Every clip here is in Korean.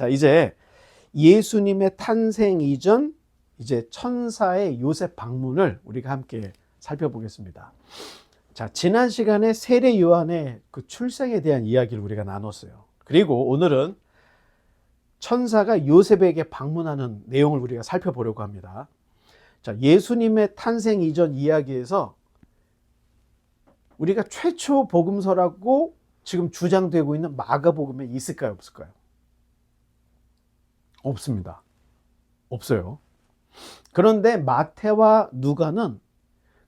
자, 이제 예수님의 탄생 이전 이제 천사의 요셉 방문을 우리가 함께 살펴보겠습니다. 자, 지난 시간에 세례 요한의 그 출생에 대한 이야기를 우리가 나눴어요. 그리고 오늘은 천사가 요셉에게 방문하는 내용을 우리가 살펴보려고 합니다. 자, 예수님의 탄생 이전 이야기에서 우리가 최초 복음서라고 지금 주장되고 있는 마가복음에 있을까요, 없을까요? 없습니다. 없어요. 그런데 마태와 누가는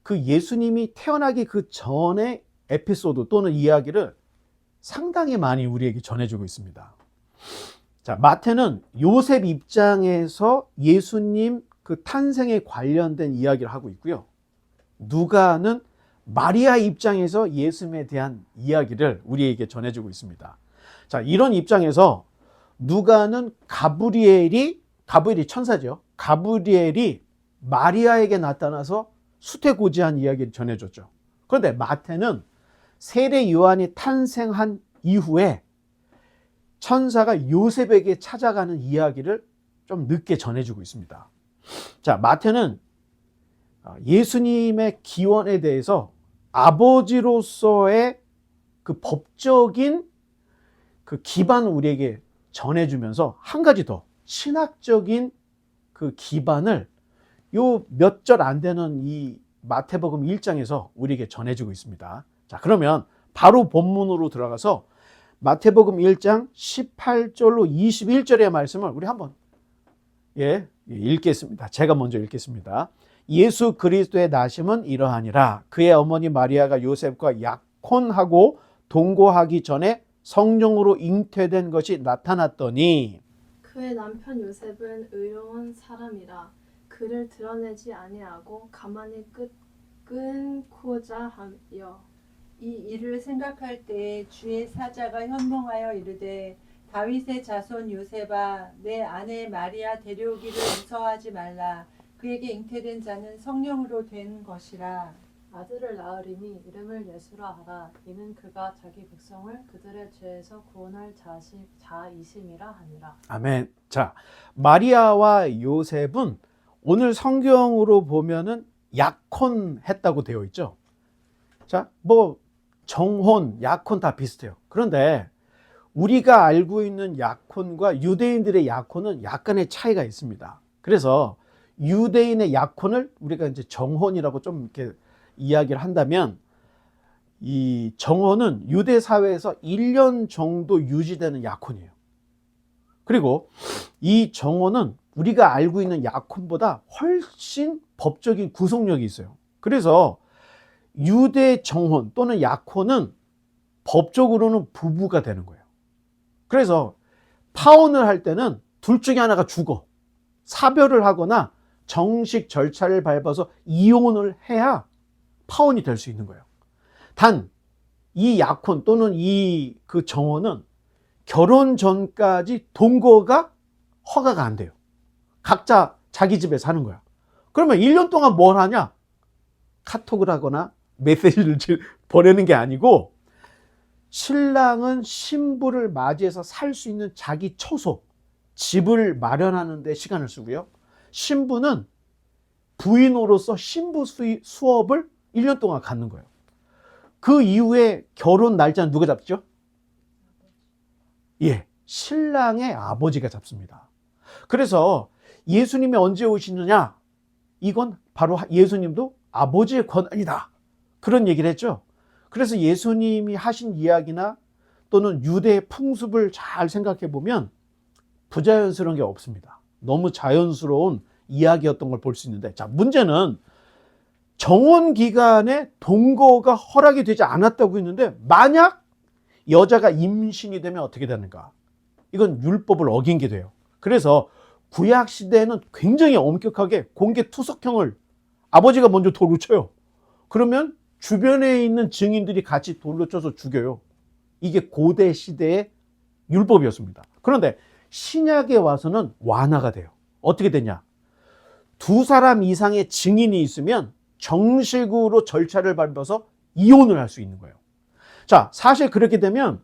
그 예수님이 태어나기 그 전의 에피소드 또는 이야기를 상당히 많이 우리에게 전해주고 있습니다. 자, 마태는 요셉 입장에서 예수님 그 탄생에 관련된 이야기를 하고 있고요. 누가는 마리아 입장에서 예수님에 대한 이야기를 우리에게 전해주고 있습니다. 자, 이런 입장에서 누가는 가브리엘이 천사죠. 가브리엘이 마리아에게 나타나서 수태고지한 이야기를 전해줬죠. 그런데 마태는 세례 요한이 탄생한 이후에 천사가 요셉에게 찾아가는 이야기를 좀 늦게 전해주고 있습니다. 자, 마태는 예수님의 기원에 대해서 아버지로서의 그 법적인 그 기반을 우리에게 전해주면서 한 가지 더 신학적인 그 기반을 요 몇 절 안 되는 이 마태복음 1장에서 우리에게 전해주고 있습니다. 자, 그러면 바로 본문으로 들어가서 마태복음 1장 18절로 21절의 말씀을 우리 한번 읽겠습니다. 제가 먼저 읽겠습니다. 예수 그리스도의 나심은 이러하니라. 그의 어머니 마리아가 요셉과 약혼하고 동거하기 전에 성령으로 잉태된 것이 나타났더니 그의 남편 요셉은 의로운 사람이라 그를 드러내지 아니하고 가만히 끊고자 하여 이 일을 생각할 때에 주의 사자가 현몽하여 이르되 다윗의 자손 요셉아 내 아내 마리아 데려오기를 무서워하지 말라. 그에게 잉태된 자는 성령으로 된 것이라. 아들을 낳으리니 이름을 예수라 하라. 이는 그가 자기 백성을 그들의 죄에서 구원할 자이심이라 하니라. 아멘. 자, 마리아와 요셉은 오늘 성경으로 보면은 약혼했다고 되어 있죠. 자, 뭐 정혼, 약혼 다 비슷해요. 그런데 우리가 알고 있는 약혼과 유대인들의 약혼은 약간의 차이가 있습니다. 그래서 유대인의 약혼을 우리가 이제 정혼이라고 좀 이렇게 이야기를 한다면 이 정혼은 유대 사회에서 1년 정도 유지되는 약혼이에요. 그리고 이 정혼은 우리가 알고 있는 약혼보다 훨씬 법적인 구속력이 있어요. 그래서 유대 정혼 또는 약혼은 법적으로는 부부가 되는 거예요. 그래서 파혼을 할 때는 둘 중에 하나가 죽어. 사별을 하거나 정식 절차를 밟아서 이혼을 해야 파혼이 될 수 있는 거예요. 단 이 약혼 또는 이 그 정혼은 결혼 전까지 동거가 허가가 안 돼요. 각자 자기 집에 사는 거야. 그러면 1년 동안 뭘 하냐? 카톡을 하거나 메시지를 보내는 게 아니고 신랑은 신부를 맞이해서 살 수 있는 자기 처소, 집을 마련하는 데 시간을 쓰고요. 신부는 부인으로서 신부 수업을 1년 동안 갖는 거예요. 그 이후에 결혼 날짜는 누가 잡죠? 신랑의 아버지가 잡습니다. 그래서 예수님이 언제 오시느냐? 이건 바로 예수님도 아버지의 권한이다. 그런 얘기를 했죠. 그래서 예수님이 하신 이야기나 또는 유대의 풍습을 잘 생각해 보면 부자연스러운 게 없습니다. 너무 자연스러운 이야기였던 걸 볼 수 있는데, 자, 문제는 정혼 기간에 동거가 허락이 되지 않았다고 했는데 만약 여자가 임신이 되면 어떻게 되는가? 이건 율법을 어긴 게 돼요. 그래서 구약 시대에는 굉장히 엄격하게 공개 투석형을 아버지가 먼저 돌로 쳐요. 그러면 주변에 있는 증인들이 같이 돌로 쳐서 죽여요. 이게 고대 시대의 율법이었습니다. 그런데 신약에 와서는 완화가 돼요. 어떻게 되냐? 두 사람 이상의 증인이 있으면 정식으로 절차를 밟아서 이혼을 할 수 있는 거예요. 자, 사실 그렇게 되면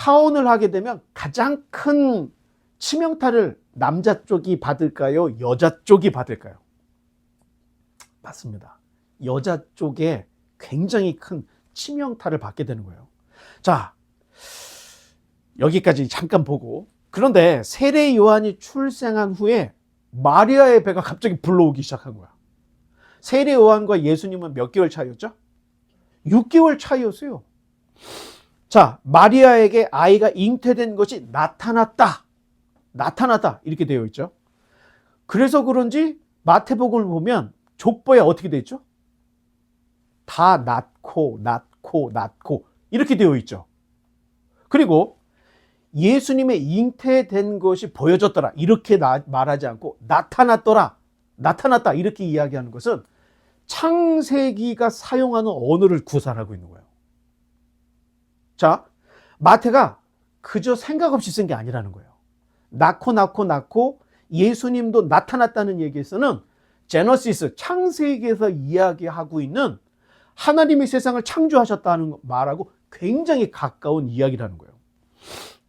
파혼을 하게 되면 가장 큰 치명타를 남자 쪽이 받을까요? 여자 쪽이 받을까요? 맞습니다. 여자 쪽에 굉장히 큰 치명타를 받게 되는 거예요. 자, 여기까지 잠깐 보고, 그런데 세례 요한이 출생한 후에 마리아의 배가 갑자기 불러오기 시작한 거야. 세례 요한과 예수님은 몇 개월 차이였죠? 6개월 차이였어요. 자, 마리아에게 아이가 잉태된 것이 나타났다. 이렇게 되어 있죠. 그래서 그런지 마태복음을 보면 족보에 어떻게 되어 있죠? 다 낳고 이렇게 되어 있죠. 그리고 예수님의 잉태된 것이 보여졌더라 이렇게 말하지 않고 나타났다 이렇게 이야기하는 것은 창세기가 사용하는 언어를 구사하고 있는 거예요. 자, 마태가 그저 생각 없이 쓴 게 아니라는 거예요. 낳고 예수님도 나타났다는 얘기에서는 제너시스, 창세기에서 이야기하고 있는 하나님이 세상을 창조하셨다는 말하고 굉장히 가까운 이야기라는 거예요.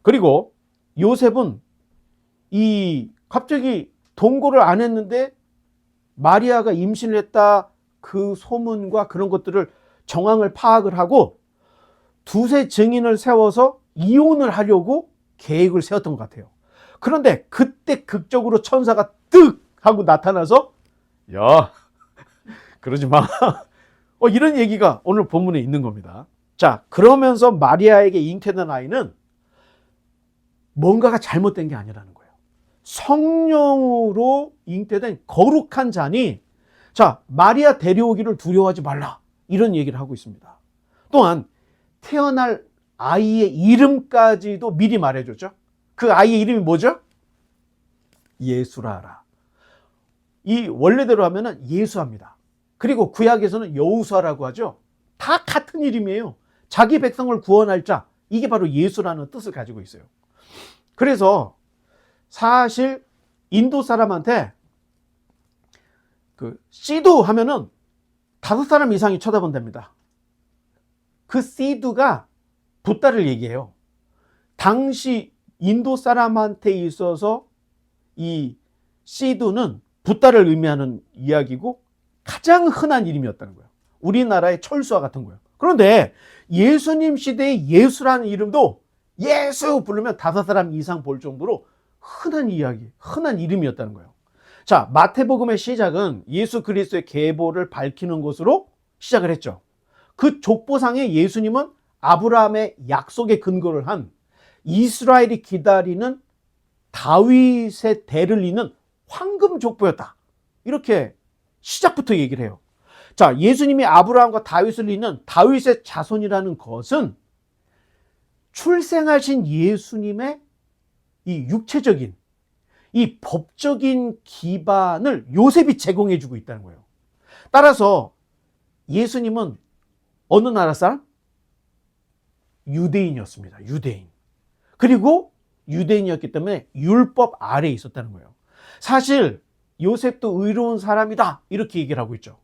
그리고 요셉은 갑자기 동거를 안 했는데 마리아가 임신을 했다 그 소문과 그런 것들을 정황을 파악을 하고 두세 증인을 세워서 이혼을 하려고 계획을 세웠던 것 같아요. 그런데 그때 극적으로 천사가 뜩 하고 나타나서 야, 그러지 마. 이런 얘기가 오늘 본문에 있는 겁니다. 자, 그러면서 마리아에게 잉태된 아이는 뭔가가 잘못된 게 아니라는 거예요. 성령으로 잉태된 거룩한 자니, 자, 마리아 데려오기를 두려워하지 말라. 이런 얘기를 하고 있습니다. 또한 태어날 아이의 이름까지도 미리 말해줬죠. 그 아이의 이름이 뭐죠? 예수라라. 이 원래대로 하면은 예수합니다. 그리고 구약에서는 여호수아라고 하죠. 다 같은 이름이에요. 자기 백성을 구원할 자. 이게 바로 예수라는 뜻을 가지고 있어요. 그래서 사실 인도 사람한테 그 시두 하면은 5사람 이상이 쳐다본답니다. 그 시두가 붓다를 얘기해요. 당시 인도 사람한테 있어서 이 시두는 붓다를 의미하는 이야기고 가장 흔한 이름이었다는 거예요. 우리나라의 철수와 같은 거예요. 그런데 예수님 시대의 예수라는 이름도 예수 부르면 5사람 이상 볼 정도로 흔한 이야기, 흔한 이름이었다는 거예요. 자, 마태복음의 시작은 예수 그리스도의 계보를 밝히는 것으로 시작을 했죠. 그 족보상에 예수님은 아브라함의 약속에 근거를 한 이스라엘이 기다리는 다윗의 대를 잇는 황금 족보였다. 이렇게 시작부터 얘기를 해요. 자, 예수님이 아브라함과 다윗을 잇는 다윗의 자손이라는 것은 출생하신 예수님의 이 육체적인, 이 법적인 기반을 요셉이 제공해주고 있다는 거예요. 따라서 예수님은 어느 나라 사람? 유대인이었습니다. 유대인. 그리고 유대인이었기 때문에 율법 아래에 있었다는 거예요. 사실 요셉도 의로운 사람이다 이렇게 얘기를 하고 있죠.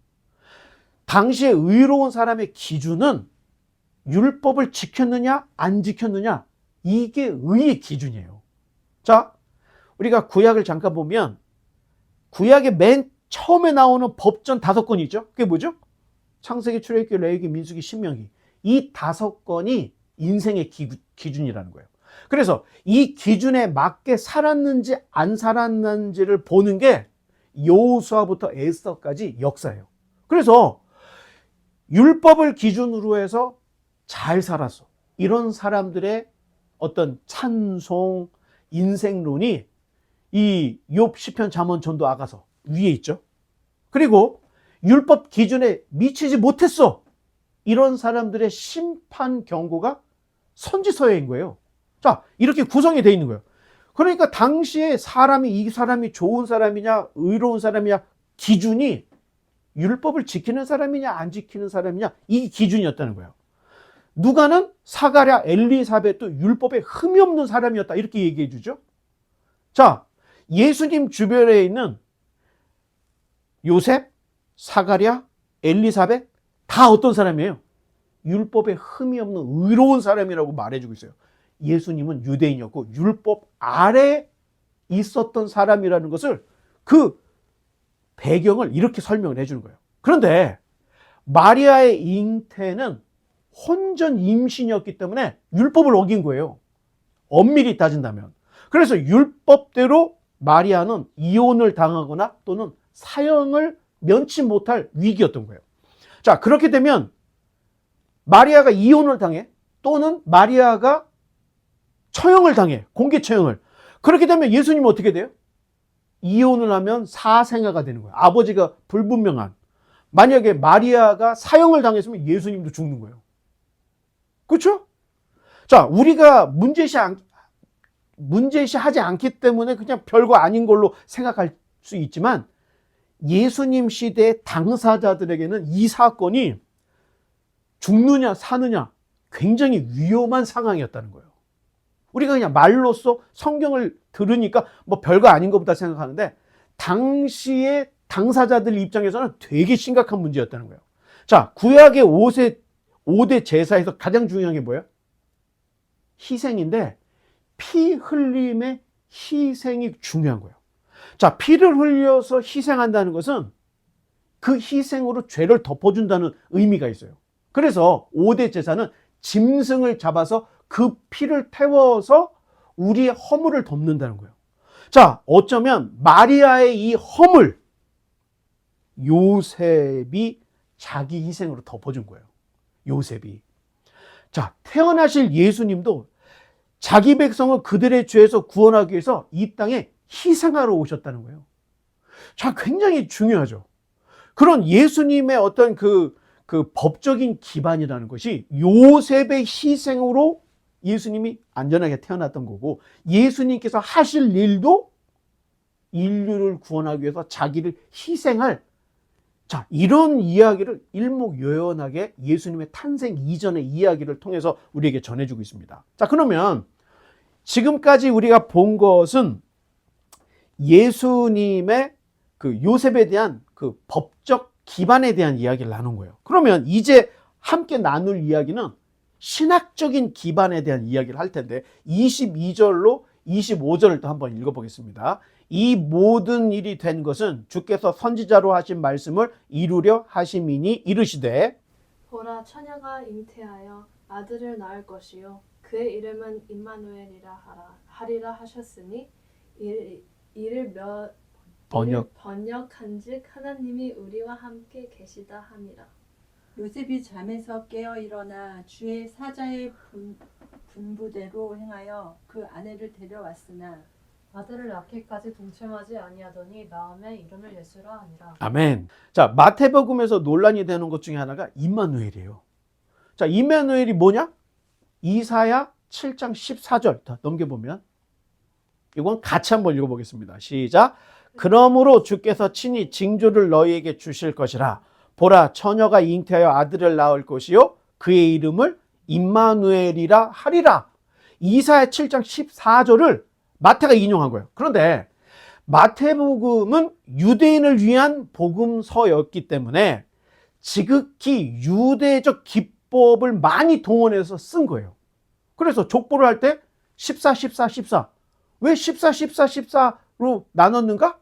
당시에 의로운 사람의 기준은 율법을 지켰느냐 안 지켰느냐, 이게 의의 기준이에요. 자, 우리가 구약을 잠깐 보면 구약의 맨 처음에 나오는 법전 5건이 있죠. 그게 뭐죠? 창세기, 출애굽기, 레위기, 민수기, 신명기. 이 5건이 인생의 기준이라는 거예요. 그래서 이 기준에 맞게 살았는지 안 살았는지를 보는 게 여호수아부터 에스더까지 역사예요. 그래서 율법을 기준으로 해서 잘 살았어, 이런 사람들의 어떤 찬송, 인생론이 이 욥, 시편, 잠언, 전도, 아가서 위에 있죠. 그리고 율법 기준에 미치지 못했어, 이런 사람들의 심판 경고가 선지서인 거예요. 자, 이렇게 구성이 되어 있는 거예요. 그러니까 당시에 이 사람이 좋은 사람이냐 의로운 사람이냐 기준이 율법을 지키는 사람이냐 안 지키는 사람이냐, 이 기준이었다는 거예요. 누가는 사가랴, 엘리사벳도 율법에 흠이 없는 사람이었다 이렇게 얘기해 주죠. 자, 예수님 주변에 있는 요셉, 사가랴, 엘리사벳 다 어떤 사람이에요? 율법에 흠이 없는 의로운 사람이라고 말해주고 있어요. 예수님은 유대인이었고 율법 아래 있었던 사람이라는 것을 그 배경을 이렇게 설명을 해주는 거예요. 그런데 마리아의 잉태는 혼전 임신이었기 때문에 율법을 어긴 거예요. 엄밀히 따진다면. 그래서 율법대로 마리아는 이혼을 당하거나 또는 사형을 면치 못할 위기였던 거예요. 자, 그렇게 되면 마리아가 이혼을 당해 또는 마리아가 처형을 당해, 공개 처형을. 그렇게 되면 예수님은 어떻게 돼요? 이혼을 하면 사생아가 되는 거예요. 아버지가 불분명한. 만약에 마리아가 사형을 당했으면 예수님도 죽는 거예요. 그렇죠? 자, 우리가 문제시하지 않기 때문에 그냥 별거 아닌 걸로 생각할 수 있지만 예수님 시대의 당사자들에게는 이 사건이 죽느냐 사느냐 굉장히 위험한 상황이었다는 거예요. 우리가 그냥 말로써 성경을 들으니까 뭐 별거 아닌 것보다 생각하는데 당시의 당사자들 입장에서는 되게 심각한 문제였다는 거예요. 자, 구약의 5대 제사에서 가장 중요한 게 뭐예요? 희생인데 피 흘림의 희생이 중요한 거예요. 자, 피를 흘려서 희생한다는 것은 그 희생으로 죄를 덮어준다는 의미가 있어요. 그래서 5대 제사는 짐승을 잡아서 그 피를 태워서 우리의 허물을 덮는다는 거예요. 자, 어쩌면 마리아의 이 허물 요셉이 자기 희생으로 덮어준 거예요. 요셉이. 자, 태어나실 예수님도 자기 백성을 그들의 죄에서 구원하기 위해서 이 땅에 희생하러 오셨다는 거예요. 자, 굉장히 중요하죠. 그런 예수님의 어떤 그 법적인 기반이라는 것이 요셉의 희생으로 예수님이 안전하게 태어났던 거고 예수님께서 하실 일도 인류를 구원하기 위해서 자기를 희생할 자, 이런 이야기를 일목요연하게 예수님의 탄생 이전의 이야기를 통해서 우리에게 전해주고 있습니다. 자, 그러면 지금까지 우리가 본 것은 예수님의 그 요셉에 대한 그 법적 기반에 대한 이야기를 나눈 거예요. 그러면 이제 함께 나눌 이야기는 신학적인 기반에 대한 이야기를 할 텐데 22절로 25절을 또 한번 읽어보겠습니다. 이 모든 일이 된 것은 주께서 선지자로 하신 말씀을 이루려 하심이니 이르시되 보라 처녀가 잉태하여 아들을 낳을 것이요 그의 이름은 임마누엘이라 하리라 하셨으니 이를 번역한즉 하나님이 우리와 함께 계시다 함이라. 요셉이 잠에서 깨어 일어나 주의 사자의 분부대로 행하여 그 아내를 데려왔으나 아들을 낳기까지 동침하지 아니하더니 낳음에 이름을 예수라 하니라. 아멘. 자, 마태복음에서 논란이 되는 것 중에 하나가 임마누엘이에요. 자, 임마누엘이 뭐냐? 이사야 7장 14절 더 넘겨보면 이건 같이 한번 읽어보겠습니다. 시작. 그러므로 주께서 친히 징조를 너희에게 주실 것이라. 보라 처녀가 잉태하여 아들을 낳을 것이요 그의 이름을 임마누엘이라 하리라. 이사야 7장 14절을 마태가 인용한 거예요. 그런데 마태복음은 유대인을 위한 복음서였기 때문에 지극히 유대적 기법을 많이 동원해서 쓴 거예요. 그래서 족보를 할 때 14, 14, 14. 왜 14, 14, 14로 나눴는가?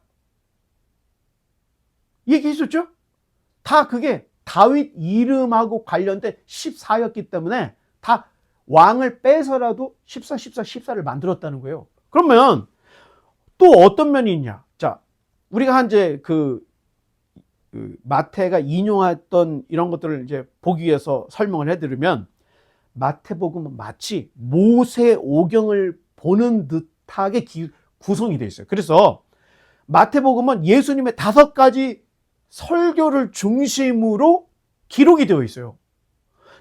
얘기했었죠? 다 그게 다윗 이름하고 관련된 14였기 때문에 다 왕을 빼서라도 14, 14, 14를 만들었다는 거예요. 그러면 또 어떤 면이 있냐? 자, 우리가 이제 그 마태가 인용했던 이런 것들을 이제 보기 위해서 설명을 해드리면 마태복음은 마치 모세오경을 보는 듯하게 구성이 되어 있어요. 그래서 마태복음은 예수님의 5가지 설교를 중심으로 기록이 되어 있어요.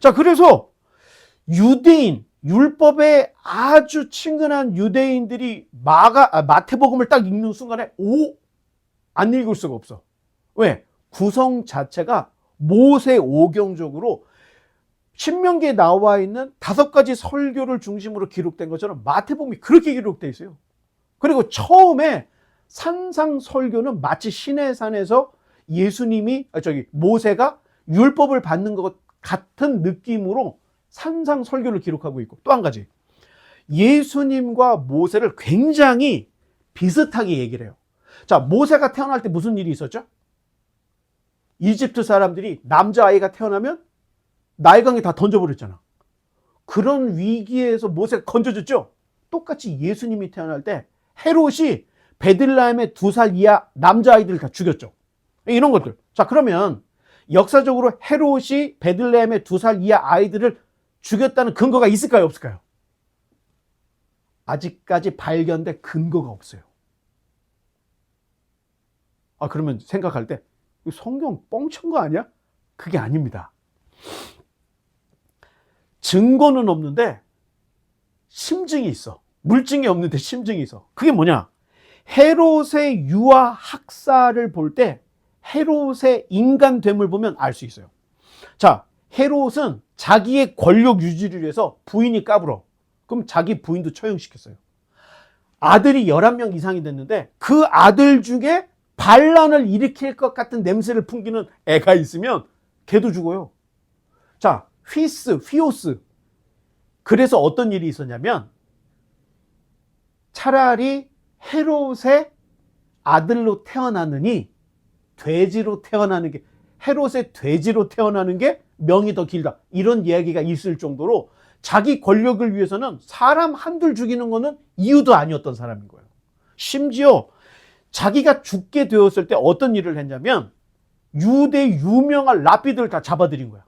자, 그래서 유대인, 율법에 아주 친근한 유대인들이 마태복음을 딱 읽는 순간에 안 읽을 수가 없어. 왜? 구성 자체가 모세오경적으로 신명기에 나와 있는 5가지 설교를 중심으로 기록된 것처럼 마태복음이 그렇게 기록되어 있어요. 그리고 처음에 산상설교는 마치 시내산에서 모세가 율법을 받는 것 같은 느낌으로 산상설교를 기록하고 있고 또 한 가지 예수님과 모세를 굉장히 비슷하게 얘기를 해요. 자, 모세가 태어날 때 무슨 일이 있었죠? 이집트 사람들이 남자아이가 태어나면 나일강에 다 던져버렸잖아. 그런 위기에서 모세가 건져졌죠? 똑같이 예수님이 태어날 때 헤롯이 베들레헴의 2살 이하 남자아이들을 다 죽였죠. 이런 것들. 자, 그러면 역사적으로 헤롯이 베들레헴의 2살 이하 아이들을 죽였다는 근거가 있을까요? 없을까요? 아직까지 발견된 근거가 없어요. 그러면 생각할 때 성경 뻥친 거 아니야? 그게 아닙니다. 증거는 없는데 심증이 있어. 물증이 없는데 심증이 있어. 그게 뭐냐? 헤롯의 유아 학살을 볼 때 헤롯의 인간됨을 보면 알 수 있어요. 자, 헤롯은 자기의 권력 유지를 위해서 부인이 까불어. 그럼 자기 부인도 처형시켰어요. 아들이 11명 이상이 됐는데 그 아들 중에 반란을 일으킬 것 같은 냄새를 풍기는 애가 있으면 걔도 죽어요. 자, 휘오스. 그래서 어떤 일이 있었냐면 차라리 헤롯의 아들로 태어나느니 돼지로 태어나는 게, 헤롯의 돼지로 태어나는 게 명이 더 길다. 이런 이야기가 있을 정도로 자기 권력을 위해서는 사람 한둘 죽이는 거는 이유도 아니었던 사람인 거예요. 심지어 자기가 죽게 되었을 때 어떤 일을 했냐면 유대 유명한 랍비들을 다 잡아들인 거야.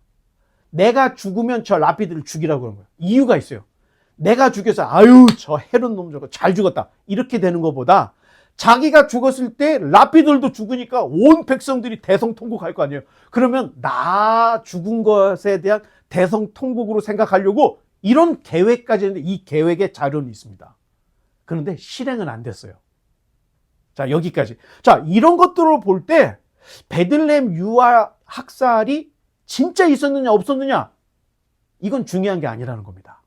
내가 죽으면 저 랍비들을 죽이라고 그런 거야. 이유가 있어요. 내가 죽여서 아유 저 헤롯 놈 저거 잘 죽었다 이렇게 되는 것보다 자기가 죽었을 때 랍비들도 죽으니까 온 백성들이 대성통곡할 거 아니에요. 그러면 나 죽은 것에 대한 대성통곡으로 생각하려고 이런 계획까지 했는데 이 계획의 자료는 있습니다. 그런데 실행은 안 됐어요. 자, 여기까지. 자, 이런 것들을 볼 때 베들레헴 유아 학살이 진짜 있었느냐 없었느냐 이건 중요한 게 아니라는 겁니다.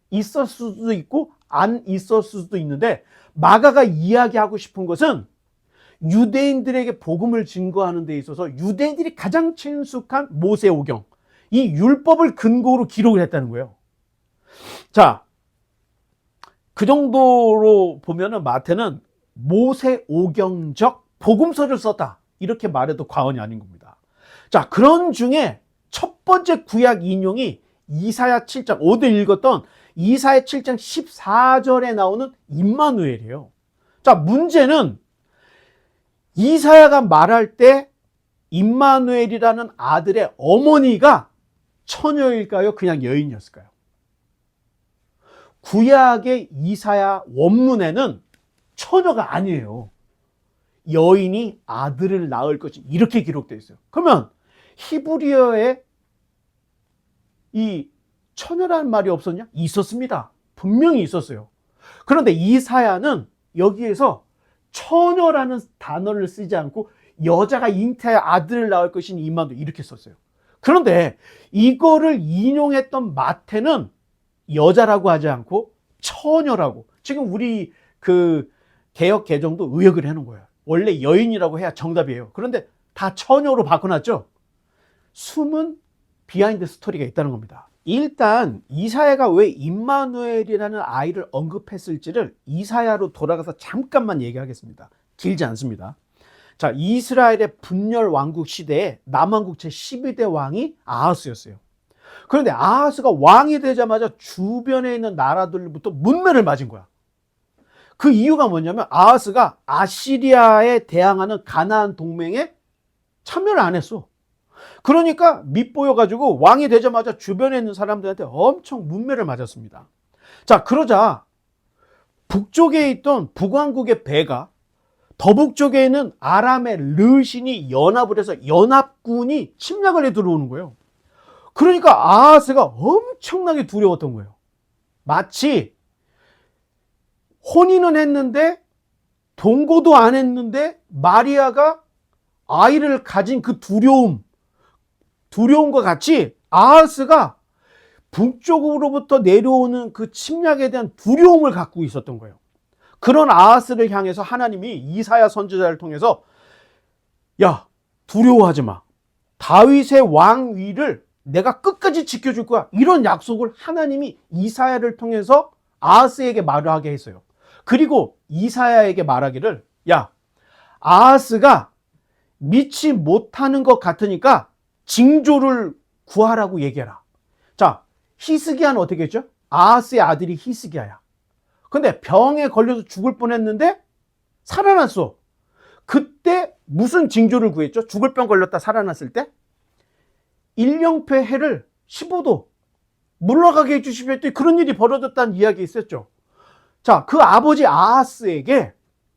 있었을 수도 있고 안 있었을 수도 있는데 마가가 이야기하고 싶은 것은 유대인들에게 복음을 증거하는 데 있어서 유대인들이 가장 친숙한 모세오경, 이 율법을 근거로 기록을 했다는 거예요. 자, 그 정도로 보면은 마태는 모세오경적 복음서를 썼다 이렇게 말해도 과언이 아닌 겁니다. 자, 그런 중에 첫 번째 구약 인용이 이사야 7장, 오늘 읽었던 이사야 7장 14절에 나오는 임마누엘이에요. 자, 문제는 이사야가 말할 때 임마누엘이라는 아들의 어머니가 처녀일까요? 그냥 여인이었을까요? 구약의 이사야 원문에는 처녀가 아니에요. 여인이 아들을 낳을 것이 이렇게 기록되어 있어요. 그러면 히브리어에 이 처녀라는 말이 없었냐? 있었습니다. 분명히 있었어요. 그런데 이사야는 여기에서 처녀라는 단어를 쓰지 않고 여자가 잉태하여 아들을 낳을 것인 임마누엘 이렇게 썼어요. 그런데 이거를 인용했던 마태는 여자라고 하지 않고 처녀라고. 지금 우리 그 개역 개정도 의역을 해놓은 거예요. 원래 여인이라고 해야 정답이에요. 그런데 다 처녀로 바꿔놨죠. 숨은 비하인드 스토리가 있다는 겁니다. 일단 이사야가 왜 임마누엘이라는 아이를 언급했을지를 이사야로 돌아가서 잠깐만 얘기하겠습니다. 길지 않습니다. 자, 이스라엘의 분열 왕국 시대에 남왕국 제12대 왕이 아하스였어요. 그런데 아하스가 왕이 되자마자 주변에 있는 나라들부터 문매를 맞은 거야. 그 이유가 뭐냐면 아하스가 아시리아에 대항하는 가나안 동맹에 참여를 안 했어. 그러니까 밉보여가지고 왕이 되자마자 주변에 있는 사람들한테 엄청 문매를 맞았습니다. 자, 그러자 북쪽에 있던 북왕국의 배가 더 북쪽에 있는 아람의 르신이 연합을 해서 연합군이 침략을 해 들어오는 거예요. 그러니까 아하스가 엄청나게 두려웠던 거예요. 마치 혼인은 했는데 동거도 안 했는데 마리아가 아이를 가진 그 두려움과 같이 아하스가 북쪽으로부터 내려오는 그 침략에 대한 두려움을 갖고 있었던 거예요. 그런 아하스를 향해서 하나님이 이사야 선지자를 통해서 야, 두려워하지 마. 다윗의 왕위를 내가 끝까지 지켜줄 거야. 이런 약속을 하나님이 이사야를 통해서 아하스에게 말을 하게 했어요. 그리고 이사야에게 말하기를, 야, 아하스가 믿지 못하는 것 같으니까 징조를 구하라고 얘기해라. 자, 히스기야는 어떻게 했죠? 아하스의 아들이 히스기야야. 근데 병에 걸려서 죽을 뻔했는데 살아났어. 그때 무슨 징조를 구했죠? 죽을 병 걸렸다 살아났을 때 1년패 해를 15도 물러가게 해주십시오 했더니 그런 일이 벌어졌다는 이야기 있었죠. 자, 그 아버지 아하스에게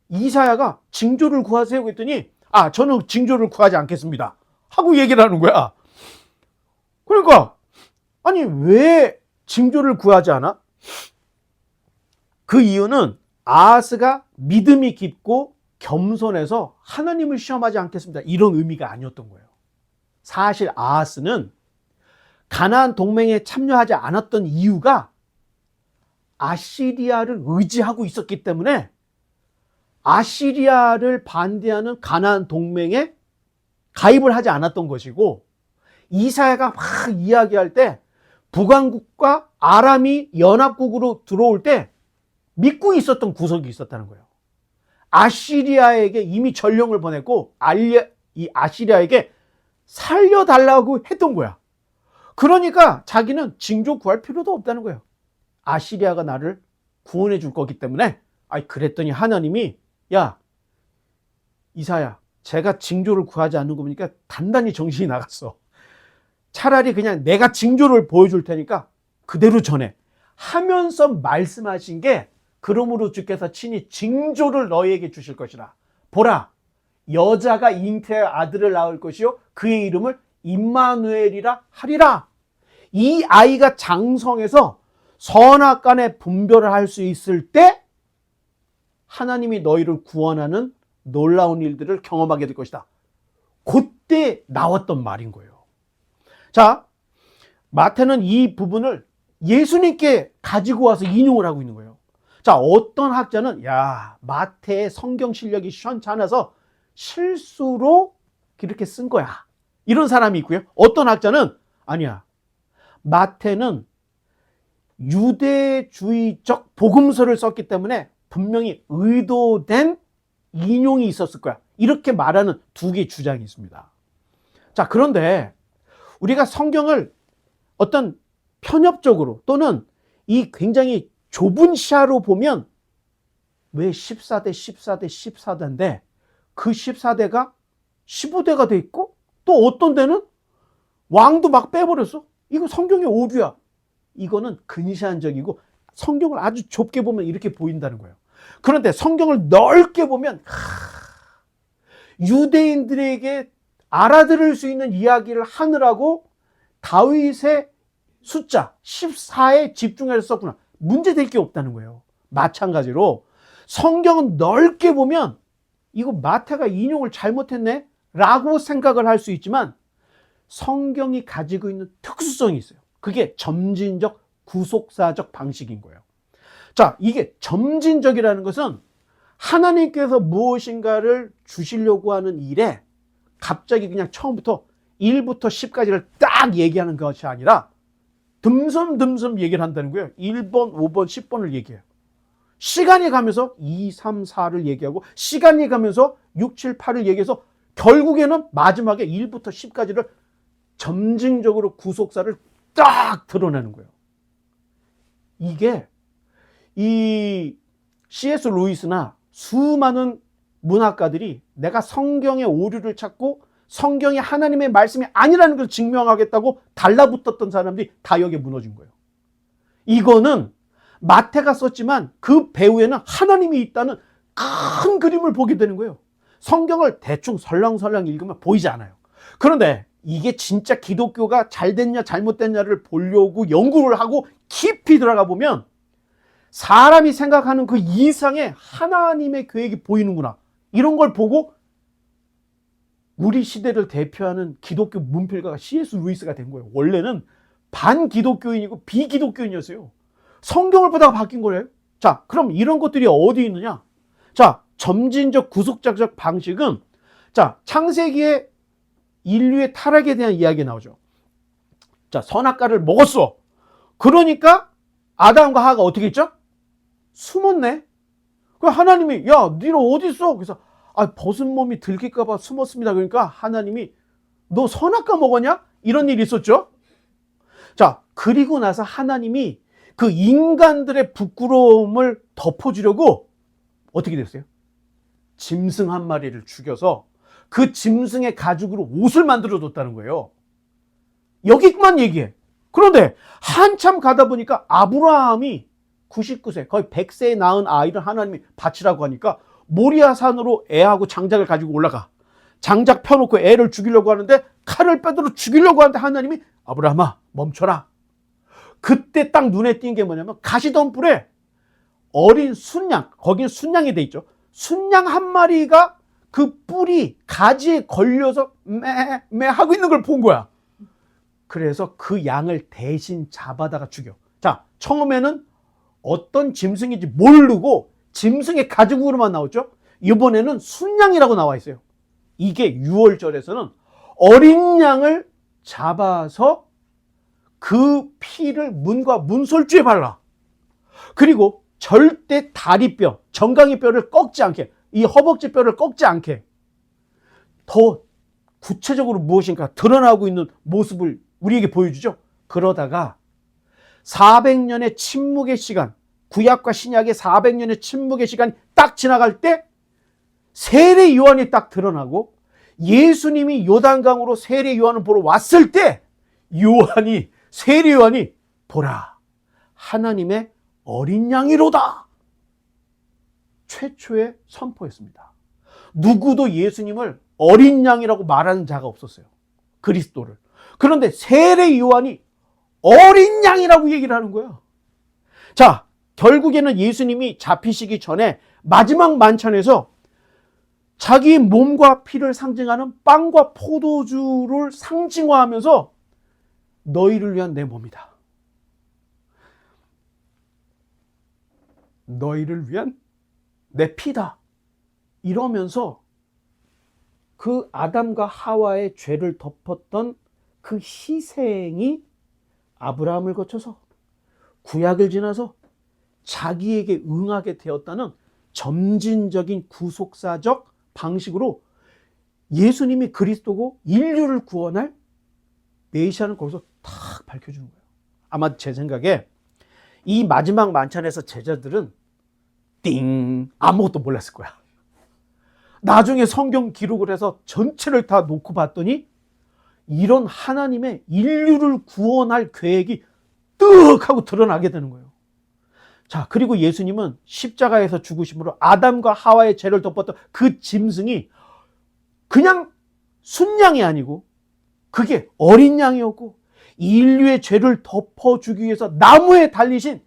이사야가 징조를 구하세요 했더니 저는 징조를 구하지 않겠습니다 하고 얘기를 하는 거야. 그러니까 아니 왜 징조를 구하지 않아? 그 이유는 아하스가 믿음이 깊고 겸손해서 하나님을 시험하지 않겠습니다 이런 의미가 아니었던 거예요. 사실 아하스는 가나안 동맹에 참여하지 않았던 이유가 아시리아를 의지하고 있었기 때문에 아시리아를 반대하는 가나안 동맹에 가입을 하지 않았던 것이고, 이사야가 막 이야기할 때 북왕국과 아람이 연합국으로 들어올 때 믿고 있었던 구석이 있었다는 거예요. 아시리아에게 이미 전령을 보냈고 이 아시리아에게 살려달라고 했던 거야. 그러니까 자기는 징조 구할 필요도 없다는 거예요. 아시리아가 나를 구원해 줄 거기 때문에. 그랬더니 하나님이, 야 이사야, 제가 징조를 구하지 않는 거 보니까 단단히 정신이 나갔어. 차라리 그냥 내가 징조를 보여줄 테니까 그대로 전해 하면서 말씀하신 게, 그러므로 주께서 친히 징조를 너희에게 주실 것이라. 보라, 여자가 잉태하여 아들을 낳을 것이요 그의 이름을 임마누엘이라 하리라. 이 아이가 장성해서 선악간의 분별을 할 수 있을 때 하나님이 너희를 구원하는 놀라운 일들을 경험하게 될 것이다. 그때 나왔던 말인 거예요. 자, 마태는 이 부분을 예수님께 가지고 와서 인용을 하고 있는 거예요. 자, 어떤 학자는 마태의 성경 실력이 시원찮아서 실수로 이렇게 쓴 거야, 이런 사람이 있고요. 어떤 학자는 아니야, 마태는 유대주의적 복음서를 썼기 때문에 분명히 의도된 인용이 있었을 거야, 이렇게 말하는 두 개의 주장이 있습니다. 자, 그런데 우리가 성경을 어떤 편협적으로 또는 이 굉장히 좁은 시야로 보면 왜 14대, 14대, 14대인데 그 14대가 15대가 돼 있고, 또 어떤 데는 왕도 막 빼버렸어. 이거 성경의 오류야. 이거는 근시안적이고 성경을 아주 좁게 보면 이렇게 보인다는 거예요. 그런데 성경을 넓게 보면 유대인들에게 알아들을 수 있는 이야기를 하느라고 다윗의 숫자 14에 집중해서 썼구나, 문제될 게 없다는 거예요. 마찬가지로 성경은 넓게 보면 이거 마태가 인용을 잘못했네 라고 생각을 할 수 있지만, 성경이 가지고 있는 특수성이 있어요. 그게 점진적 구속사적 방식인 거예요. 자, 이게 점진적이라는 것은 하나님께서 무엇인가를 주시려고 하는 일에 갑자기 그냥 처음부터 1부터 10까지를 딱 얘기하는 것이 아니라 듬섬듬섬 얘기를 한다는 거예요. 1번, 5번, 10번을 얘기해요. 시간이 가면서 2, 3, 4를 얘기하고, 시간이 가면서 6, 7, 8을 얘기해서 결국에는 마지막에 1부터 10까지를 점진적으로 구속사를 딱 드러내는 거예요. 이게 이 C.S. 루이스나 수많은 문학가들이 내가 성경의 오류를 찾고 성경이 하나님의 말씀이 아니라는 걸 증명하겠다고 달라붙었던 사람들이 다 여기에 무너진 거예요. 이거는 마태가 썼지만 그 배후에는 하나님이 있다는 큰 그림을 보게 되는 거예요. 성경을 대충 설렁설렁 읽으면 보이지 않아요. 그런데 이게 진짜 기독교가 잘 됐냐 잘못됐냐를 보려고 연구를 하고 깊이 들어가 보면 사람이 생각하는 그 이상의 하나님의 계획이 보이는구나, 이런 걸 보고 우리 시대를 대표하는 기독교 문필가가 C.S. 루이스가 된 거예요. 원래는 반기독교인이고 비기독교인이었어요. 성경을 보다가 바뀐 거래요. 자, 그럼 이런 것들이 어디 있느냐? 자, 점진적 구속자적 방식은, 자, 창세기에 인류의 타락에 대한 이야기 나오죠. 자, 선악과를 먹었어. 그러니까 아담과 하와가 어떻게 했죠? 숨었네. 그 하나님이 야, 너는 어디 있어? 그래서 벗은 몸이 들킬까 봐 숨었습니다. 그러니까 하나님이 너 선악과 먹었냐? 이런 일이 있었죠. 자, 그리고 나서 하나님이 그 인간들의 부끄러움을 덮어주려고 어떻게 됐어요? 짐승 한 마리를 죽여서 그 짐승의 가죽으로 옷을 만들어 줬다는 거예요. 여기만 얘기해. 그런데 한참 가다 보니까 아브라함이 99세, 거의 100세에 낳은 아이를 하나님이 바치라고 하니까 모리아 산으로 애하고 장작을 가지고 올라가. 장작 펴놓고 애를 죽이려고 하는데 칼을 빼들어 죽이려고 하는데 하나님이 아브라함아 멈춰라. 그때 딱 눈에 띈 게 뭐냐면 가시덤불에 어린 순양, 거긴 순양이 돼 있죠. 순양 한 마리가 그 뿔이 가지에 걸려서 매 하고 있는 걸 본 거야. 그래서 그 양을 대신 잡아다가 죽여. 자, 처음에는 어떤 짐승인지 모르고 짐승의 가죽으로만 나왔죠. 이번에는 순양이라고 나와 있어요. 이게 유월절에서는 어린 양을 잡아서 그 피를 문과 문솔주에 발라. 그리고 절대 다리뼈, 정강이 뼈를 꺾지 않게, 이 허벅지 뼈를 꺾지 않게, 더 구체적으로 무엇인가 드러나고 있는 모습을 우리에게 보여주죠. 그러다가 400년의 침묵의 시간, 구약과 신약의 400년의 침묵의 시간이 딱 지나갈 때 세례 요한이 딱 드러나고 예수님이 요단강으로 세례 요한을 보러 왔을 때 세례 요한이 보라 하나님의 어린 양이로다 최초의 선포였습니다. 누구도 예수님을 어린 양이라고 말하는 자가 없었어요. 그리스도를. 그런데 세례 요한이 어린 양이라고 얘기를 하는 거야. 자, 결국에는 예수님이 잡히시기 전에 마지막 만찬에서 자기 몸과 피를 상징하는 빵과 포도주를 상징화하면서 너희를 위한 내 몸이다. 너희를 위한 내 피다. 이러면서 그 아담과 하와의 죄를 덮었던 그 희생이 아브라함을 거쳐서 구약을 지나서 자기에게 응하게 되었다는 점진적인 구속사적 방식으로 예수님이 그리스도고 인류를 구원할 메시아는 거기서 탁 밝혀주는 거예요. 아마 제 생각에 이 마지막 만찬에서 제자들은 띵 아무것도 몰랐을 거야. 나중에 성경 기록을 해서 전체를 다 놓고 봤더니 이런 하나님의 인류를 구원할 계획이 뜩 하고 드러나게 되는 거예요. 자, 그리고 예수님은 십자가에서 죽으심으로 아담과 하와의 죄를 덮었던 그 짐승이 그냥 순양이 아니고 그게 어린 양이었고 인류의 죄를 덮어주기 위해서 나무에 달리신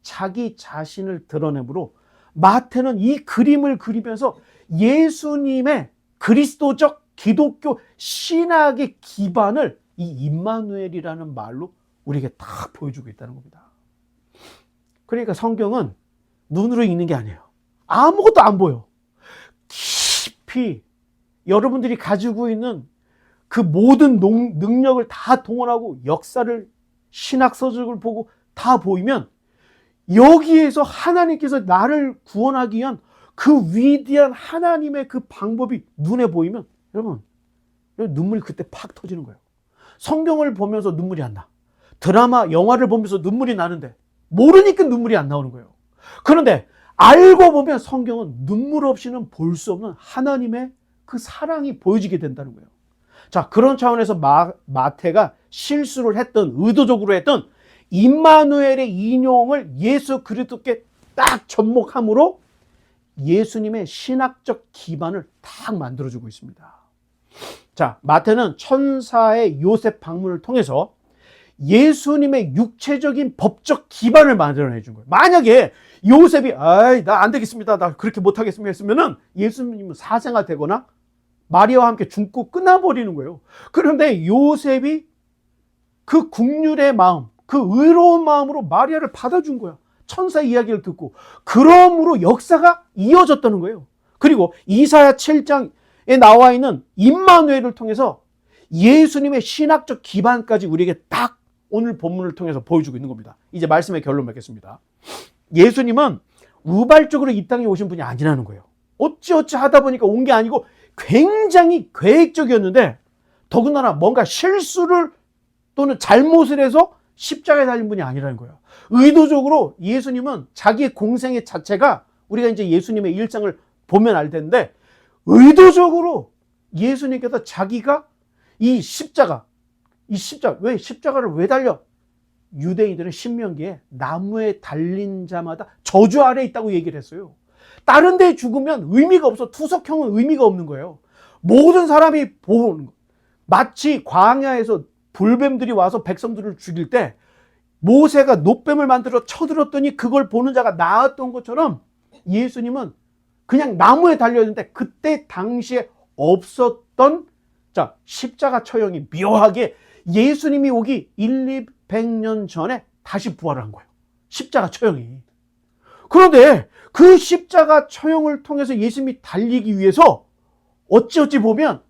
자기 자신을 드러내므로 마태는 이 그림을 그리면서 예수님의 그리스도적 기독교 신학의 기반을 이 임마누엘이라는 말로 우리에게 딱 보여주고 있다는 겁니다. 그러니까 성경은 눈으로 읽는 게 아니에요. 아무것도 안 보여. 깊이 여러분들이 가지고 있는 그 모든 능력을 다 동원하고 역사를 신학 서적을 보고 다 보이면 여기에서 하나님께서 나를 구원하기 위한 그 위대한 하나님의 그 방법이 눈에 보이면 여러분 눈물이 그때 팍 터지는 거예요. 성경을 보면서 눈물이 안 나. 드라마, 영화를 보면서 눈물이 나는데 모르니까 눈물이 안 나오는 거예요. 그런데 알고 보면 성경은 눈물 없이는 볼 수 없는 하나님의 그 사랑이 보여지게 된다는 거예요. 자, 그런 차원에서 마태가 실수를 했던, 의도적으로 했던 임마누엘의 인용을 예수 그리스도께 딱 접목함으로 예수님의 신학적 기반을 딱 만들어주고 있습니다. 자, 마태는 천사의 요셉 방문을 통해서 예수님의 육체적인 법적 기반을 만들어내 준 거예요. 만약에 요셉이 나 안 되겠습니다. 나 그렇게 못하겠습니다 했으면은 예수님은 사생아되거나 마리아와 함께 죽고 끝나버리는 거예요. 그런데 요셉이 그 국률의 마음, 그 의로운 마음으로 마리아를 받아준 거야. 천사의 이야기를 듣고. 그러므로 역사가 이어졌다는 거예요. 그리고 이사야 7장에 나와 있는 임마누엘을 통해서 예수님의 신학적 기반까지 우리에게 딱 오늘 본문을 통해서 보여주고 있는 겁니다. 이제 말씀의 결론 맺겠습니다. 예수님은 우발적으로 이 땅에 오신 분이 아니라는 거예요. 어찌어찌 하다 보니까 온 게 아니고 굉장히 계획적이었는데, 더군다나 뭔가 실수를 또는 잘못을 해서 십자가에 달린 분이 아니라는 거예요. 의도적으로 예수님은 자기의 공생의 자체가, 우리가 이제 예수님의 일상을 보면 알 텐데, 의도적으로 예수님께서 자기가 이 십자가, 왜 십자가를 왜 달려? 유대인들은 신명기에 나무에 달린 자마다 저주 아래에 있다고 얘기를 했어요. 다른 데 죽으면 의미가 없어. 투석형은 의미가 없는 거예요. 모든 사람이 보는 거. 마치 광야에서 불뱀들이 와서 백성들을 죽일 때 모세가 놋뱀을 만들어 쳐들었더니 그걸 보는 자가 나았던 것처럼, 예수님은 그냥 나무에 달려있는데 그때 당시에 없었던 십자가 처형이 묘하게 예수님이 오기 100년 전에 다시 부활을 한 거예요. 십자가 처형이. 그런데 그 십자가 처형을 통해서 예수님이 달리기 위해서 어찌어찌 보면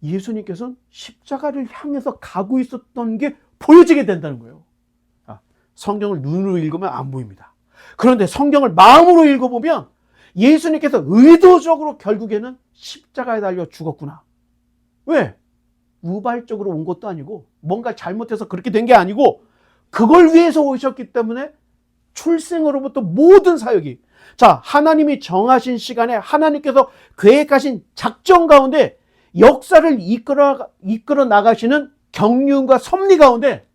예수님께서는 십자가를 향해서 가고 있었던 게 보여지게 된다는 거예요. 성경을 눈으로 읽으면 안 보입니다. 그런데 성경을 마음으로 읽어보면 예수님께서 의도적으로 결국에는 십자가에 달려 죽었구나. 왜? 우발적으로 온 것도 아니고 뭔가 잘못해서 그렇게 된 게 아니고 그걸 위해서 오셨기 때문에 출생으로부터 모든 사역이, 하나님이 정하신 시간에 하나님께서 계획하신 작전 가운데 역사를 이끌어 나가시는 경륜과 섭리 가운데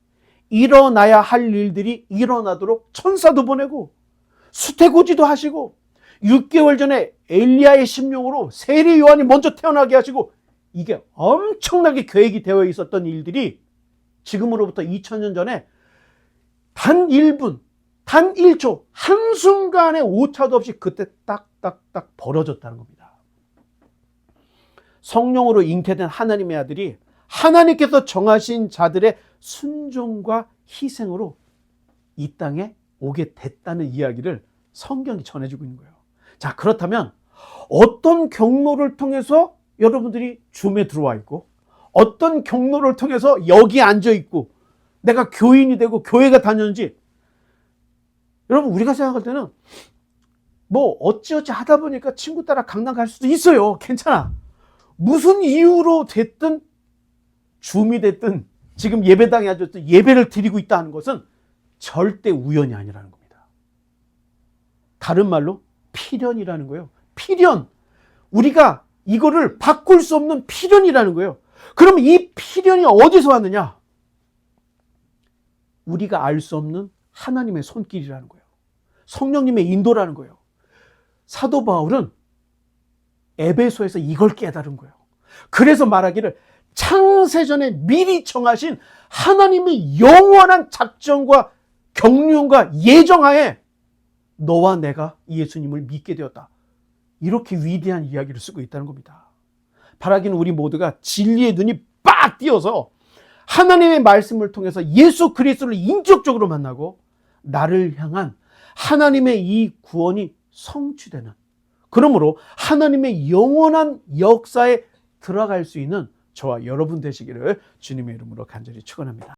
일어나야 할 일들이 일어나도록 천사도 보내고 수태고지도 하시고 6개월 전에 엘리야의 심령으로 세례 요한이 먼저 태어나게 하시고, 이게 엄청나게 계획이 되어 있었던 일들이 지금으로부터 2000년 전에 단 1분, 단 1초, 한순간에 오차도 없이 그때 딱딱딱 벌어졌다는 겁니다. 성령으로 잉태된 하나님의 아들이 하나님께서 정하신 자들의 순종과 희생으로 이 땅에 오게 됐다는 이야기를 성경이 전해주고 있는 거예요. 그렇다면 어떤 경로를 통해서 여러분들이 줌에 들어와 있고, 어떤 경로를 통해서 여기 앉아 있고 내가 교인이 되고 교회가 다녔는지, 여러분 우리가 생각할 때는 뭐 어찌어찌 하다 보니까 친구 따라 강남 갈 수도 있어요. 괜찮아. 무슨 이유로 됐든 줌이 됐든 지금 예배당에 앉았든 예배를 드리고 있다는 것은 절대 우연이 아니라는 겁니다. 다른 말로 필연이라는 거예요. 필연. 우리가 이거를 바꿀 수 없는 필연이라는 거예요. 그럼 이 필연이 어디서 왔느냐? 우리가 알 수 없는 하나님의 손길이라는 거예요. 성령님의 인도라는 거예요. 사도 바울은 에베소에서 이걸 깨달은 거예요. 그래서 말하기를 창세전에 미리 정하신 하나님의 영원한 작전과 경륜과 예정하에 너와 내가 예수님을 믿게 되었다. 이렇게 위대한 이야기를 쓰고 있다는 겁니다. 바라기는 우리 모두가 진리의 눈이 빡 띄어서 하나님의 말씀을 통해서 예수 그리스도를 인격적으로 만나고 나를 향한 하나님의 이 구원이 성취되는, 그러므로 하나님의 영원한 역사에 들어갈 수 있는 저와 여러분 되시기를 주님의 이름으로 간절히 축원합니다.